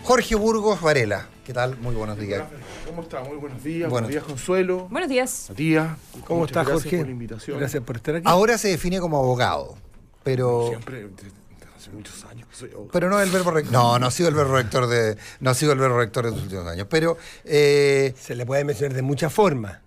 Jorge Burgos Varela. ¿Qué tal? Muy buenos días. ¿Cómo está? Muy buenos días. Buenos días, Consuelo. Buenos días. Matías. ¿Cómo estás, Jorge? Gracias por la invitación. Gracias por estar aquí. Ahora se define como abogado, pero... Siempre, hace muchos años que soy abogado. Pero no el verbo rector. No ha sido el verbo rector de los últimos años. Pero se le puede mencionar de muchas formas.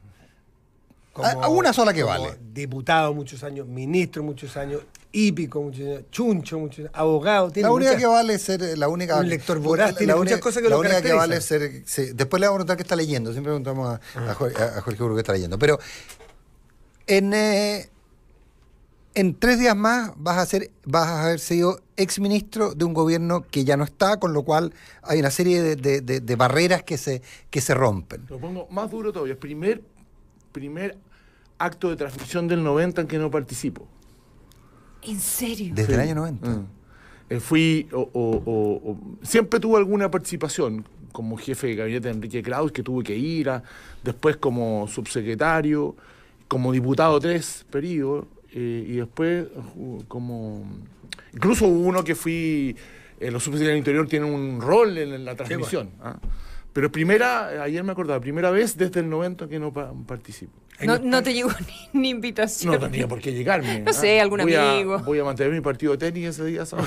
A una sola que vale. Diputado muchos años, ministro muchos años, hípico muchos años, chuncho muchos años, abogado. Tiene la única que vale es ser la única. Un lector voraz, tiene muchas cosas que la lo única que caracterizan. vale es ser. Sí, después le vamos a preguntar qué está leyendo. Siempre preguntamos a Jorge Burgos qué está leyendo. Pero en 3 días más vas a haber sido exministro de un gobierno que ya no está, con lo cual hay una serie de barreras que se rompen. Lo pongo más duro todavía. Primer acto de transmisión del 90 en que no participo. ¿En serio? Desde el año 90. Fui, siempre tuve alguna participación como jefe de gabinete de Enrique Kraus, que tuve que ir, después como subsecretario, como diputado 3 periodos, y después como... Incluso hubo uno que fui, los subsecretarios del Interior tienen un rol en la transmisión. Sí, bueno. Pero ayer me acordaba, primera vez desde el 90 que no participo. No te llegó ni invitación. No tenía por qué llegarme. No sé, algún amigo. Voy a mantener mi partido de tenis ese día, ¿sabes?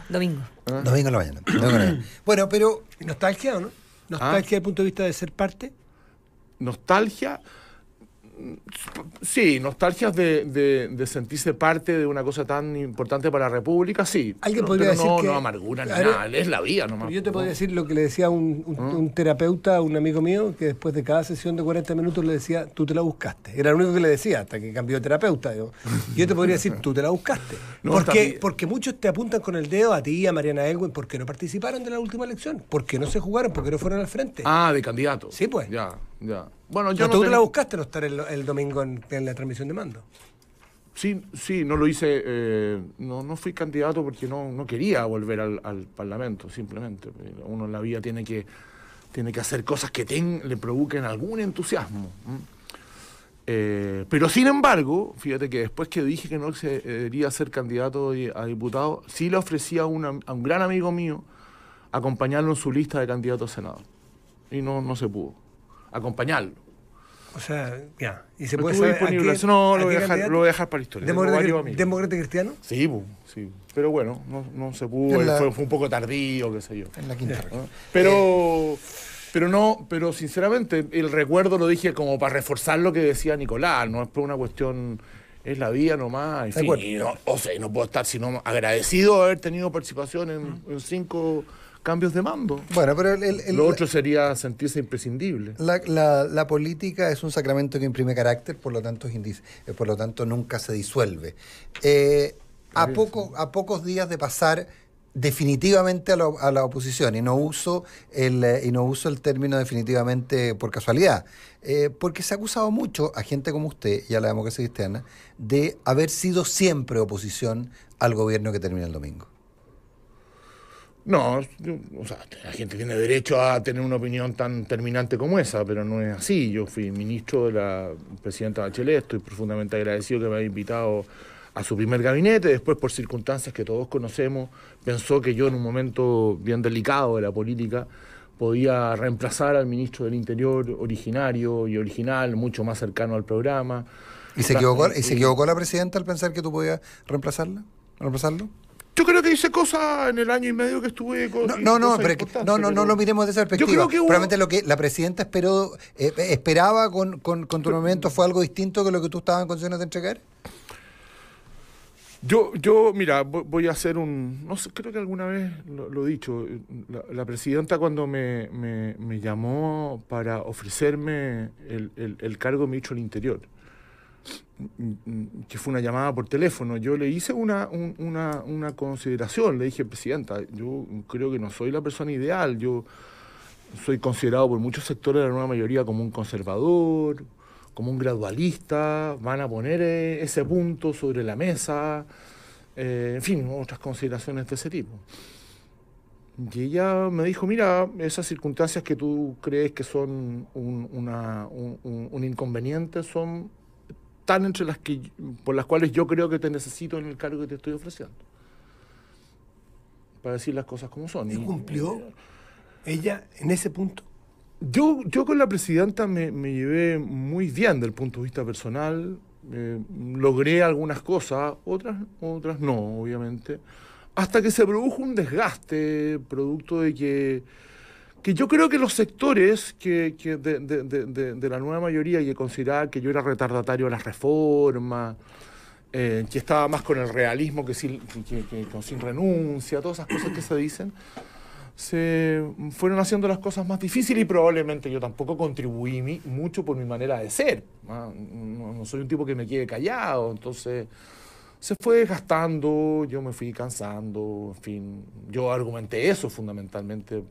Domingo. Domingo en la mañana. Bueno, pero... ¿Nostalgia o no? ¿Nostalgia desde el punto de vista de ser parte? Nostalgia... Sí, nostalgias de sentirse parte de una cosa tan importante para la República, sí. ¿Alguien podría decir que... No amargura ni nada, es la vida nomás. Yo te podría decir lo que le decía un terapeuta a un amigo mío, que después de cada sesión de 40 minutos le decía, tú te la buscaste. Era lo único que le decía, hasta que cambió de terapeuta. Yo te podría decir, tú te la buscaste. Porque muchos te apuntan con el dedo a ti, a Mariana Elwin, porque no participaron de la última elección, porque no se jugaron, porque no fueron al frente. De candidato. Sí, pues. Ya. Bueno, tú te la buscaste no estar el domingo en la transmisión de mando. Sí, no lo hice, no fui candidato porque no quería volver al Parlamento, simplemente. Uno en la vida tiene que hacer cosas que le provoquen algún entusiasmo. Pero sin embargo, fíjate que después que dije que no se debería ser candidato a diputado, sí le ofrecí a un gran amigo mío acompañarlo en su lista de candidatos a senador. Y no se pudo acompañarlo. O sea, ya. ¿Y se puede saber disponible? Eso no lo voy a dejar para la historia. ¿Demócrata cristiano? Sí. Pero bueno, no se pudo. Fue un poco tardío, qué sé yo. En la quinta. Pero sinceramente, el recuerdo lo dije como para reforzar lo que decía Nicolás. No es por una cuestión... Es la vida nomás. En fin, no puedo estar sino agradecido de haber tenido participación en 5... cambios de mando. Bueno, pero lo otro sería sentirse imprescindible. La política es un sacramento que imprime carácter, por lo tanto nunca se disuelve. A pocos días de pasar definitivamente a la oposición, y no uso el término definitivamente por casualidad, porque se ha acusado mucho a gente como usted y a la democracia cristiana de haber sido siempre oposición al gobierno que termina el domingo. No, la gente tiene derecho a tener una opinión tan terminante como esa, pero no es así. Yo fui ministro de la presidenta Bachelet, estoy profundamente agradecido que me haya invitado a su primer gabinete. Después, por circunstancias que todos conocemos, pensó que yo en un momento bien delicado de la política podía reemplazar al ministro del Interior originario y original, mucho más cercano al programa. ¿Y se equivocó la presidenta al pensar que tú podías reemplazarlo? Yo creo que hice cosas en el año y medio que estuve con... No lo miremos desde esa perspectiva. Yo creo que probablemente lo que la presidenta esperaba con tu nombramiento fue algo distinto que lo que tú estabas en condiciones de entregar. Mira, voy a hacer no sé, creo que alguna vez lo he dicho. La presidenta cuando me llamó para ofrecerme el cargo de ministro del Interior, que fue una llamada por teléfono, yo le hice una consideración. Le dije, presidenta, yo creo que no soy la persona ideal. Yo soy considerado por muchos sectores de la nueva mayoría como un conservador, como un gradualista. Van a poner ese punto sobre la mesa, en fin, otras consideraciones de ese tipo. Y ella me dijo, mira, esas circunstancias que tú crees que son un inconveniente son tan entre por las cuales yo creo que te necesito en el cargo que te estoy ofreciendo. para decir las cosas como son. ¿Y cumplió ella en ese punto? Yo con la presidenta me llevé muy bien desde el punto de vista personal. Logré algunas cosas, otras no, obviamente. Hasta que se produjo un desgaste, producto de que yo creo que los sectores de la nueva mayoría que consideraban que yo era retardatario a las reformas, que estaba más con el realismo que sin renuncia, todas esas cosas que se dicen, se fueron haciendo las cosas más difíciles y probablemente yo tampoco contribuí mucho por mi manera de ser. No soy un tipo que me quede callado, entonces se fue desgastando, yo me fui cansando, en fin, yo argumenté eso fundamentalmente,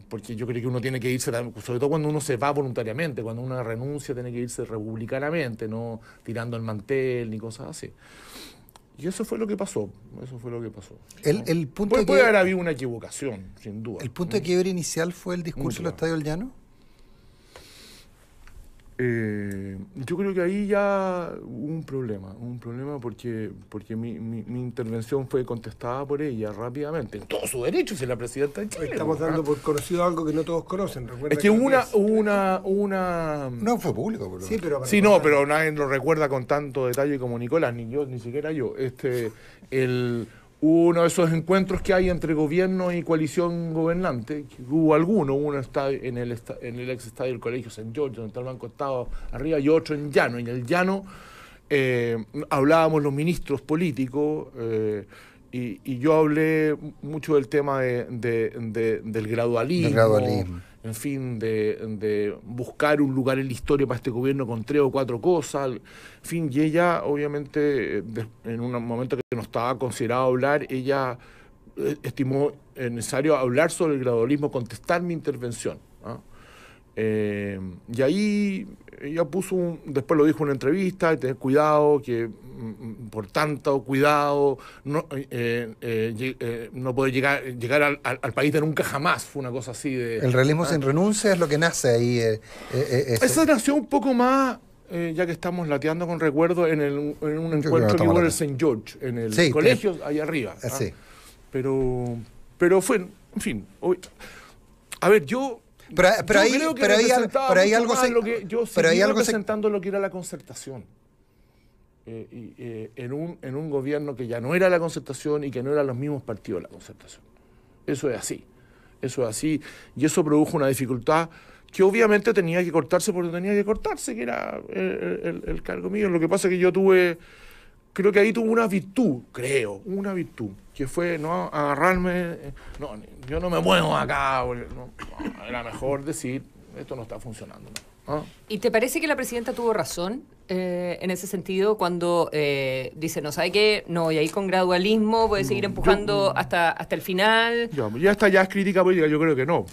porque yo creo que uno tiene que irse, sobre todo cuando uno se va voluntariamente, cuando uno renuncia tiene que irse republicanamente, no tirando el mantel ni cosas así. Y eso fue lo que pasó, El punto puede haber habido una equivocación, sin duda. ¿El punto de quiebre inicial fue el discurso del Estadio del Llano? Yo creo que ahí ya hubo un problema porque mi intervención fue contestada por ella rápidamente, en todo su derecho, si la presidenta de Chile. Estamos dando por conocido algo que no todos conocen. Es que una... No fue público, pero... Sí, pero nadie lo recuerda con tanto detalle como Nicolás, ni siquiera yo. Uno de esos encuentros que hay entre gobierno y coalición gobernante, que hubo uno está en el ex estadio del Colegio St. George, donde está el Banco Estado arriba, y otro en Llano. En el Llano hablábamos los ministros políticos, y yo hablé mucho del tema del gradualismo. En fin, de buscar un lugar en la historia para este gobierno con 3 o 4 cosas, en fin, y ella, obviamente, en un momento que no estaba considerado hablar, ella estimó necesario hablar sobre el gradualismo, contestar mi intervención, ¿no? Y ahí ella puso, después lo dijo en una entrevista, tener cuidado, que por tanto cuidado no puede llegar al país de nunca jamás, fue una cosa así de... El realismo sin renuncia es lo que nace ahí. Esa nació un poco más, ya que estamos lateando con recuerdo, en un encuentro que hubo en el St. George, en el colegio, allá arriba. Sí. Pero fue, en fin, a ver, yo representando lo que era la concertación. En un gobierno que ya no era la concertación y que no eran los mismos partidos de la concertación. Eso es así, y eso produjo una dificultad que obviamente tenía que cortarse porque tenía que cortarse, que era el cargo mío. Lo que pasa es que creo que ahí tuve una virtud, que fue no agarrarme, yo no me muevo acá, era mejor decir, esto no está funcionando, ¿no? ¿Y te parece que la presidenta tuvo razón en ese sentido cuando dice, no sabe qué, no voy a ir con gradualismo, voy a seguir empujando hasta el final? Ya es crítica política, yo creo que no.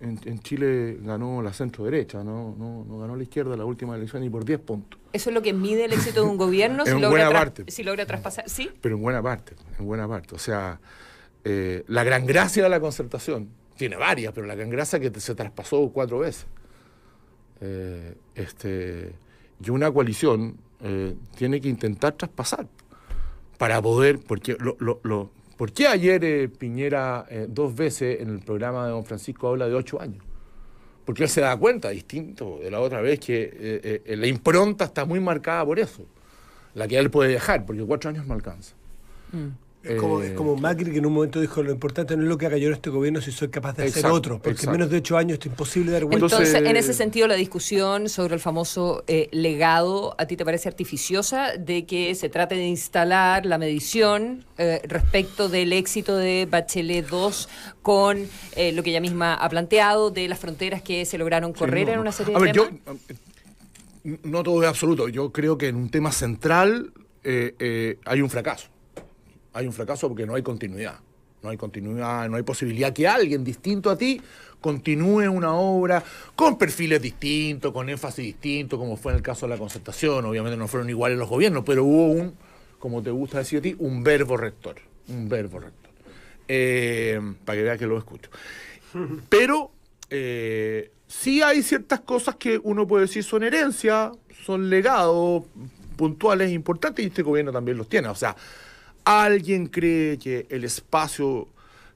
En Chile ganó la centro-derecha, no ganó la izquierda la última elección ni por 10 puntos. ¿Eso es lo que mide el éxito de un gobierno? Si logra traspasar, ¿sí? Pero en buena parte. O sea, la gran gracia de la concertación, tiene varias, pero la gran gracia es que se traspasó 4 veces. Y una coalición tiene que intentar traspasar para poder, porque ¿por qué ayer Piñera 2 veces en el programa de don Francisco habla de 8 años? Porque él se da cuenta, distinto de la otra vez, que la impronta está muy marcada por eso, la que él puede dejar, porque 4 años no alcanza. Es como Macri, que en un momento dijo, lo importante no es lo que haga yo en este gobierno, si soy capaz de hacer otro, porque en menos de 8 años es imposible dar vuelta. Entonces, en ese sentido, la discusión sobre el famoso legado, ¿a ti te parece artificiosa? De que se trate de instalar la medición respecto del éxito de Bachelet 2 con lo que ella misma ha planteado, de las fronteras que se lograron correr en una serie de temas. No todo es absoluto. Yo creo que en un tema central hay un fracaso. Hay un fracaso porque no hay continuidad. No hay posibilidad que alguien distinto a ti continúe una obra con perfiles distintos, con énfasis distinto, como fue en el caso de la concertación. Obviamente no fueron iguales los gobiernos, pero hubo como te gusta decir a ti, un verbo rector. Para que veas que lo escucho. Pero sí hay ciertas cosas que uno puede decir son herencia, son legados puntuales importantes, y este gobierno también los tiene. O sea, ¿Alguien cree que el espacio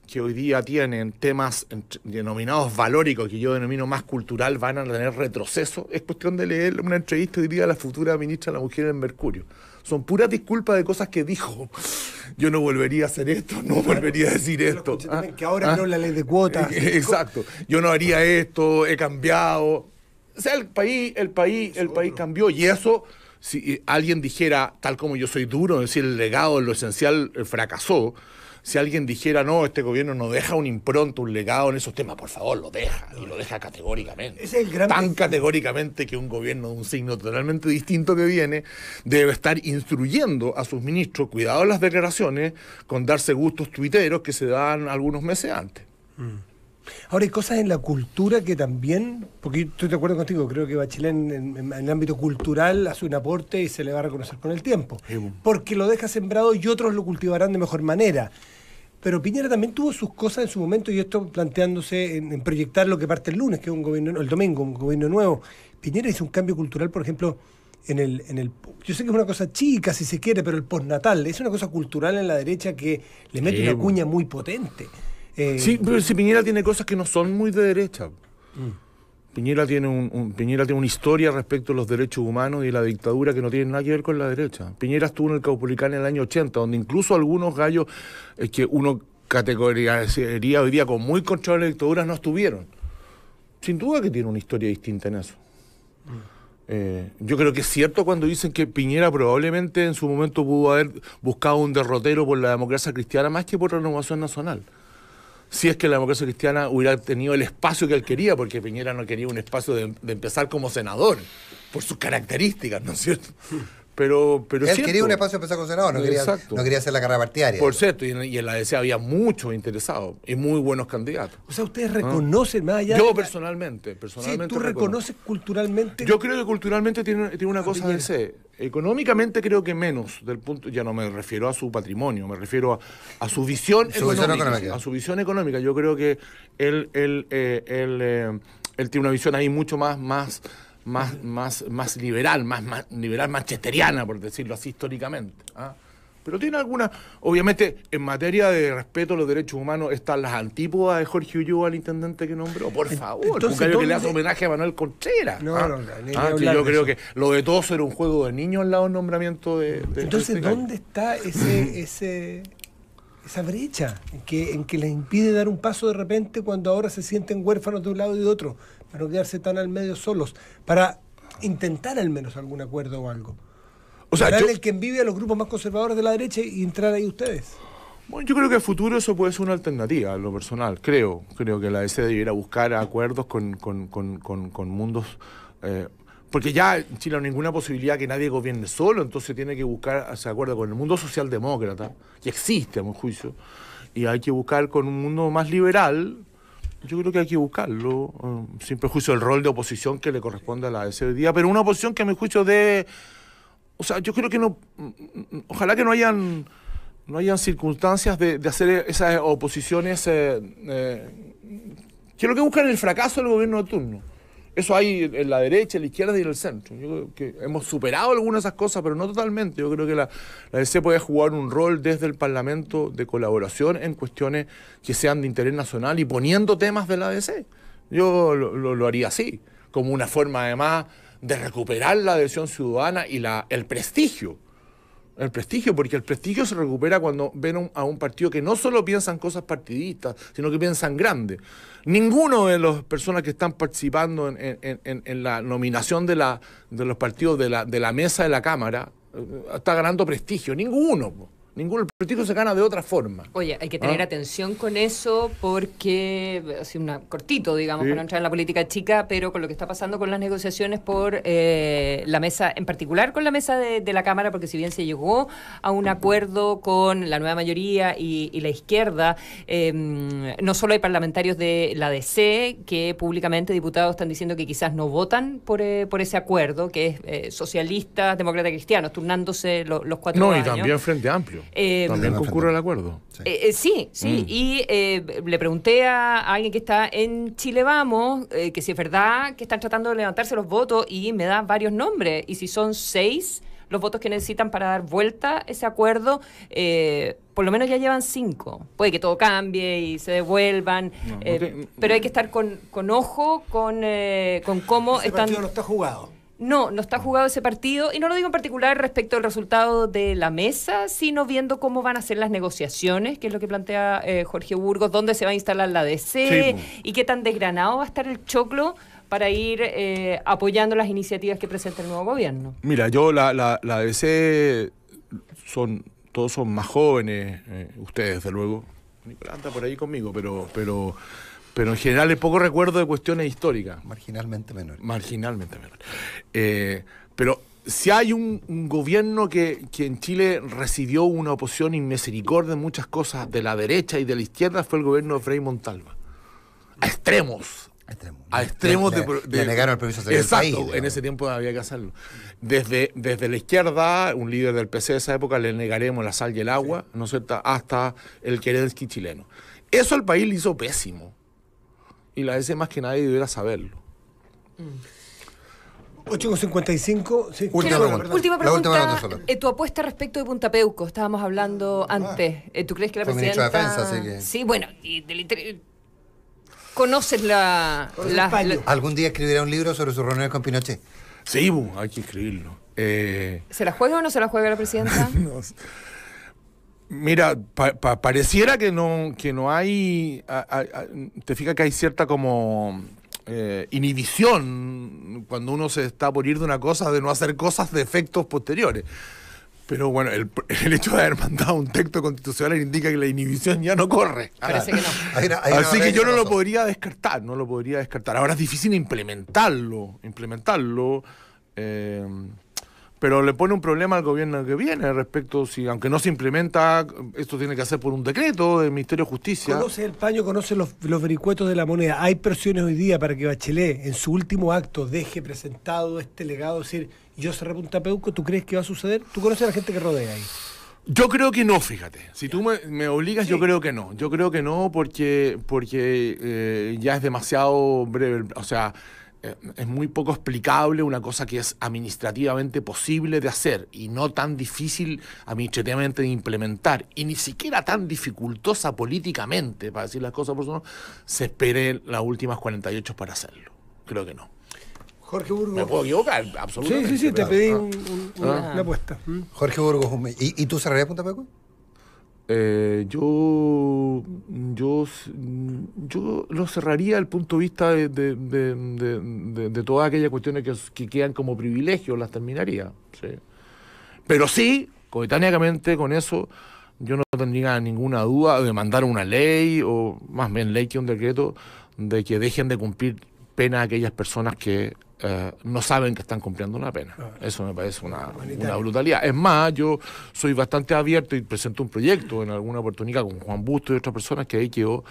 que hoy día tienen temas denominados valóricos, que yo denomino más cultural, van a tener retroceso? Es cuestión de leer una entrevista hoy día a la futura ministra de la Mujer en Mercurio. Son puras disculpas de cosas que dijo. Yo no volvería a hacer esto, no volvería a decir esto. Que ahora no la ley de cuotas. Exacto. Yo no haría esto, he cambiado. O sea, el país cambió, y eso, si alguien dijera, tal como yo soy duro, es decir, el legado, lo esencial, fracasó. Si alguien dijera, no, este gobierno no deja un impronto, un legado en esos temas, por favor, lo deja, y lo deja categóricamente. Ese es el gran... Tan categóricamente que un gobierno de un signo totalmente distinto que viene debe estar instruyendo a sus ministros, cuidado en las declaraciones, con darse gustos tuiteros que se dan algunos meses antes. Ahora hay cosas en la cultura que también, porque yo estoy de acuerdo contigo, creo que Bachelet en el ámbito cultural hace un aporte y se le va a reconocer con el tiempo, porque lo deja sembrado y otros lo cultivarán de mejor manera. Pero Piñera también tuvo sus cosas en su momento, y esto planteándose en proyectar lo que parte el lunes, que es un gobierno, el domingo, un gobierno nuevo. Piñera hizo un cambio cultural, por ejemplo, yo sé que es una cosa chica, si se quiere, pero el postnatal es una cosa cultural en la derecha que le mete una cuña muy potente. Sí, pero si Piñera tiene cosas que no son muy de derecha. Piñera tiene una historia respecto a los derechos humanos y la dictadura que no tiene nada que ver con la derecha. Piñera estuvo en el Caupolicán en el año 80, donde incluso algunos gallos que uno categorizaría hoy día con muy contra la dictadura no estuvieron. Sin duda que tiene una historia distinta en eso. Yo creo que es cierto cuando dicen que Piñera probablemente en su momento pudo haber buscado un derrotero por la democracia cristiana más que por Renovación Nacional. Si es que la democracia cristiana hubiera tenido el espacio que él quería, porque Piñera no quería un espacio de empezar como senador, por sus características, ¿no es cierto? Pero él quería un espacio de empezar como senador, no quería hacer la carrera partidaria. Por cierto, y en la DC había muchos interesados y muy buenos candidatos. O sea, ustedes reconocen más allá... Yo personalmente sí, ¿tú reconoces culturalmente? Yo creo que culturalmente tiene una cosa de ser. Económicamente creo que menos, del punto, ya no me refiero a su patrimonio, me refiero a su visión económica. A su visión económica. Yo creo que él tiene una visión ahí mucho más liberal, más liberal, manchesteriana, por decirlo así históricamente. Pero tiene alguna... Obviamente, en materia de respeto a los derechos humanos están las antípodas de Jorge Ulloa, el intendente que nombró. Por favor, un gallo que le hace homenaje a Manuel Contreras. Yo creo que lo de todos era un juego de niños al lado del nombramiento de entonces, ¿dónde está esa brecha en que les impide dar un paso de repente cuando ahora se sienten huérfanos de un lado y de otro, para no quedarse tan al medio solos, para intentar al menos algún acuerdo o algo? O sea, el que envidia a los grupos más conservadores de la derecha y entrar ahí ustedes. Bueno, yo creo que a futuro eso puede ser una alternativa, en lo personal. Creo que la DC debiera buscar acuerdos con mundos... porque ya en Chile no hay ninguna posibilidad que nadie gobierne solo, entonces tiene que buscar ese acuerdo con el mundo socialdemócrata, que existe a mi juicio, y hay que buscar con un mundo más liberal. Yo creo que hay que buscarlo, sin perjuicio del rol de oposición que le corresponde a la DC hoy día, pero una oposición que a mi juicio debe... O sea, yo creo que no... Ojalá que no hayan circunstancias de hacer esas oposiciones que lo que buscan es el fracaso del gobierno de turno. Eso hay en la derecha, en la izquierda y en el centro. Yo creo que hemos superado algunas de esas cosas, pero no totalmente. Yo creo que la DC puede jugar un rol desde el Parlamento de colaboración en cuestiones que sean de interés nacional y poniendo temas de la DC. Yo lo haría así, como una forma además de recuperar la adhesión ciudadana y el prestigio. El prestigio, porque el prestigio se recupera cuando ven a un partido que no solo piensa en cosas partidistas, sino que piensa en grande. Ninguno de las personas que están participando en la nominación de los partidos de la mesa de la Cámara está ganando prestigio. Ninguno. El prestigio se gana de otra forma. Oye, hay que tener atención con eso porque, así cortito, digamos, para no entrar en la política chica, pero con lo que está pasando con las negociaciones por la mesa, en particular con la mesa de la Cámara, porque si bien se llegó a un acuerdo con la nueva mayoría y la izquierda, no solo hay parlamentarios de la DC que públicamente, diputados, están diciendo que quizás no votan por ese acuerdo, que es socialistas, demócratas, cristianos, turnándose los 4 años. No, y también Frente Amplio. También concurre el acuerdo. Sí. Y le pregunté a alguien que está en Chile Vamos que si es verdad que están tratando de levantarse los votos y me da varios nombres. Y si son 6 los votos que necesitan para dar vuelta ese acuerdo. Por lo menos ya llevan 5. Puede que todo cambie y se devuelvan, pero hay que estar con ojo con cómo ese están... partido no está jugado. No está jugado ese partido, y no lo digo en particular respecto al resultado de la mesa, sino viendo cómo van a ser las negociaciones, que es lo que plantea Jorge Burgos, dónde se va a instalar la DC, y qué tan desgranado va a estar el choclo para ir apoyando las iniciativas que presenta el nuevo gobierno. Mira, yo la DC todos son más jóvenes, ustedes desde luego, Nicolás anda por ahí conmigo, pero en general es poco recuerdo de cuestiones históricas. Marginalmente menor. Pero si hay un gobierno que en Chile recibió una oposición inmisericordia en muchas cosas de la derecha y de la izquierda, fue el gobierno de Frei Montalva. A extremos. Le negaron el permiso de salir del país. Exacto, en ese tiempo había que hacerlo. Desde la izquierda, un líder del PC de esa época, le negaremos la sal y el agua, ¿no es cierto?, hasta el Kerensky chileno. Eso al país le hizo pésimo. Y la DC más que nadie debiera saberlo. 8:55. Sí. Última pregunta. Solo. Tu apuesta respecto de Punta Peuco, estábamos hablando antes. ¿Tú crees que la fue presidenta... ministro de Defensa, así que... Sí, bueno, y del interior... ¿Conoces la... ¿Algún día escribirá un libro sobre sus reuniones con Pinochet? Sí, hay que escribirlo. ¿Se la juega o no se la juega la presidenta? No. Mira, pareciera que no hay... te fijas que hay cierta como inhibición cuando uno se está por ir de una cosa, de no hacer cosas de efectos posteriores. Pero bueno, el hecho de haber mandado un texto constitucional indica que la inhibición ya no corre. Parece que no. Así que yo no lo podría descartar, Ahora es difícil implementarlo. Pero le pone un problema al gobierno que viene respecto, si aunque no se implementa, esto tiene que hacer por un decreto del Ministerio de Justicia. Conoce el paño, conoce los vericuetos de la moneda. Hay presiones hoy día para que Bachelet, en su último acto, deje presentado este legado, decir, yo cerré Punta Peuco. ¿Tú crees que va a suceder? ¿Tú conoces a la gente que rodea ahí? Yo creo que no, fíjate. Si tú me obligas, sí. Yo creo que no, porque ya es demasiado breve. O sea, es muy poco explicable una cosa que es administrativamente posible de hacer y no tan difícil administrativamente de implementar y ni siquiera tan dificultosa políticamente, para decir las cosas por su nombre, se espere las últimas 48 para hacerlo. Creo que no. Jorge Burgos. Me puedo equivocar, absolutamente. Sí, te pedí una apuesta. Jorge Burgos, ¿y tú cerrarías Punta Peuco? Yo lo cerraría desde el punto de vista de todas aquellas cuestiones que quedan como privilegios, las terminaría. Sí. Pero sí, coetáneamente con eso, yo no tendría ninguna duda de mandar una ley, o más bien ley que un decreto, de que dejen de cumplir pena a aquellas personas que no saben que están cumpliendo una pena. Eso me parece una brutalidad. Es más, yo soy bastante abierto y presento un proyecto en alguna oportunidad con Juan Busto y otras personas que ahí quedó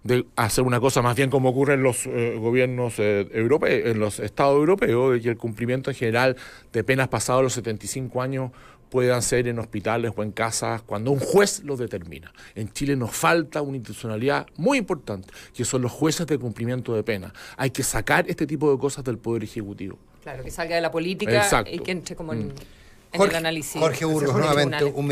de hacer una cosa más bien como ocurre en los gobiernos europeos, en los estados europeos, de que el cumplimiento en general de penas pasados los 75 años puedan ser en hospitales o en casas cuando un juez lo determina. En Chile nos falta una institucionalidad muy importante, que son los jueces de cumplimiento de pena. Hay que sacar este tipo de cosas del Poder Ejecutivo. Claro, que salga de la política. Exacto. Y que entre como en el análisis. Jorge Burgos, nuevamente, 1 millón.